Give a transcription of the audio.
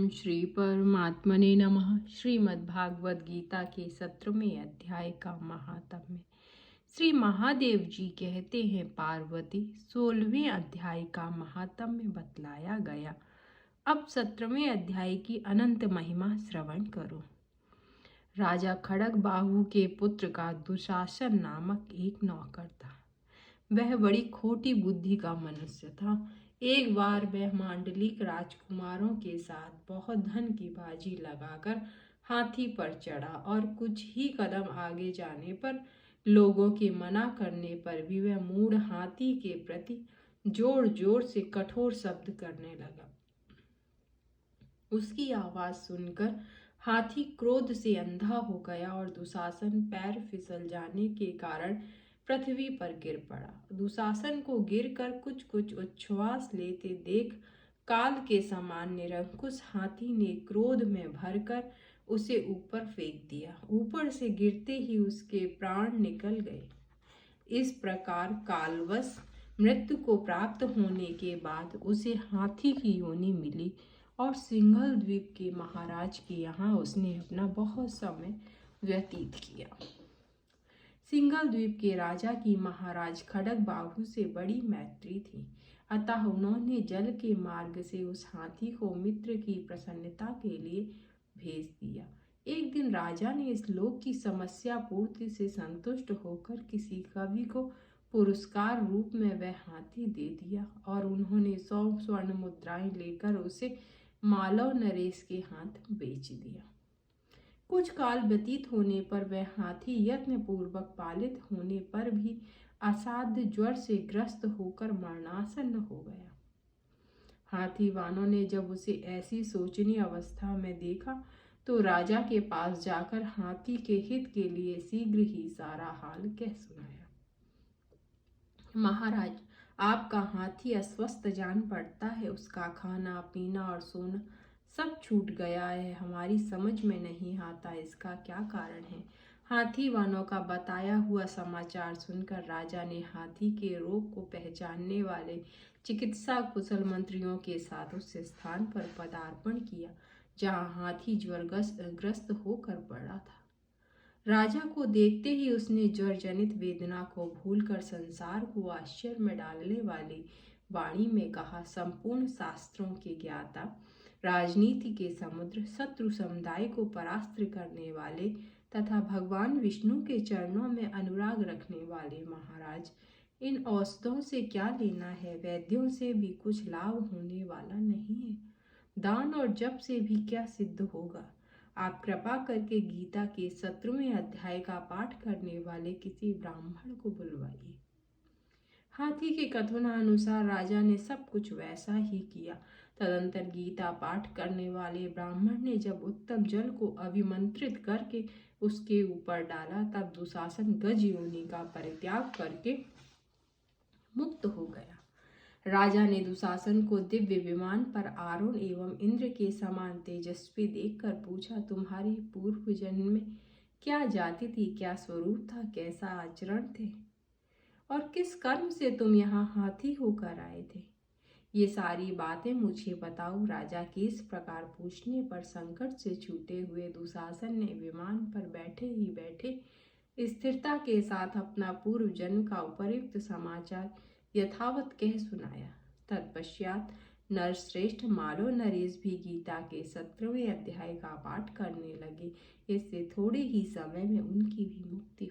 ओम श्री परमात्मने नमः। श्रीमद्भागवत गीता के 17वें अध्याय का महात्म्य। श्री महादेव जी कहते हैं, पार्वती 16वें अध्याय का महात्म्य बतलाया गया। अब 17वें अध्याय की अनंत महिमा श्रवण करो। राजा खड़गबाहु के पुत्र का दुशासन नामक एक नौकर था। वह बड़ी खोटी बुद्धि का मनुष्य था। एक बार वह मांडलिक राजकुमारों के साथ बहुत धन की बाजी लगाकर हाथी पर चढ़ा और कुछ ही कदम आगे जाने पर लोगों के मना करने पर भी वह मूढ़ हाथी के प्रति जोर जोर से कठोर शब्द करने लगा। उसकी आवाज सुनकर हाथी क्रोध से अंधा हो गया और दुशासन पैर फिसल जाने के कारण पृथ्वी पर गिर पड़ा। दुशासन को गिरकर कुछ कुछ उच्छ्वास लेते देख काल के समान निरंकुश हाथी ने क्रोध में भरकर उसे ऊपर फेंक दिया। ऊपर से गिरते ही उसके प्राण निकल गए। इस प्रकार कालवश मृत्यु को प्राप्त होने के बाद उसे हाथी की योनि मिली और सिंघल द्वीप के महाराज के यहाँ उसने अपना बहुत समय व्यतीत किया। सिंघल द्वीप के राजा की महाराज खड़गबाहु से बड़ी मैत्री थी, अतः उन्होंने जल के मार्ग से उस हाथी को मित्र की प्रसन्नता के लिए भेज दिया। एक दिन राजा ने इस लोक की समस्या पूर्ति से संतुष्ट होकर किसी कवि को पुरस्कार रूप में वह हाथी दे दिया और उन्होंने 100 स्वर्ण मुद्राएं लेकर उसे मालव नरेश के हाथ बेच दिया। कुछ काल व्यतीत होने पर वह हाथी यत्न पूर्वक पालित होने पर भी असाध्य ज्वर से ग्रस्त होकर मरणासन्न हो गया। हाथी वालों ने जब उसे ऐसी शोचनीय अवस्था में देखा तो राजा के पास जाकर हाथी के हित के लिए शीघ्र ही सारा हाल कह सुनाया। महाराज, आपका हाथी अस्वस्थ जान पड़ता है। उसका खाना पीना और सोना सब छूट गया है। हमारी समझ में नहीं आता इसका क्या कारण है। हाथी वालों का बताया हुआ समाचार सुनकर राजा ने हाथी के रोग को पहचानने वाले चिकित्सा कुशल मंत्रियों के साथ उस स्थान पर पदार्पण किया जहाँ हाथी ज्वरग्रस्त होकर पड़ा था। राजा को देखते ही उसने ज्वर जनित वेदना को भूलकर संसार को आश्चर्य में डालने वाली वाणी में कहा, संपूर्ण शास्त्रों के ज्ञाता, राजनीति के समुद्र, शत्रु समुदाय को परास्त करने वाले तथा भगवान विष्णु के चरणों में अनुराग रखने वाले महाराज, इन औषधों से क्या लेना है। वैद्यों से भी कुछ लाभ होने वाला नहीं है। दान और जप से भी क्या सिद्ध होगा। आप कृपा करके गीता के 17वें अध्याय का पाठ करने वाले किसी ब्राह्मण को बुलवाइए। हाथी के कथनानुसार राजा ने सब कुछ वैसा ही किया। तदंतर गीता पाठ करने वाले ब्राह्मण ने जब उत्तम जल को अभिमंत्रित करके उसके ऊपर डाला तब दुशासन गज योनि का परित्याग करके मुक्त हो गया। राजा ने दुशासन को दिव्य विमान पर आरूढ़ एवं इंद्र के समान तेजस्वी देखकर पूछा, तुम्हारी पूर्व जन्म में क्या जाति थी, क्या स्वरूप था, कैसा आचरण थे और किस कर्म से तुम यहाँ हाथी होकर आए थे। ये सारी बातें मुझे बताओ। राजा के इस प्रकार पूछने पर संकट से छूटे हुए दुशासन ने विमान पर बैठे ही बैठे स्थिरता के साथ अपना पूर्व जन्म का उपयुक्त समाचार यथावत कह सुनाया। तत्पश्चात नरश्रेष्ठ मालव नरेश भी गीता के 17वें अध्याय का पाठ करने लगे। इससे थोड़े ही समय में उनकी भी मुक्ति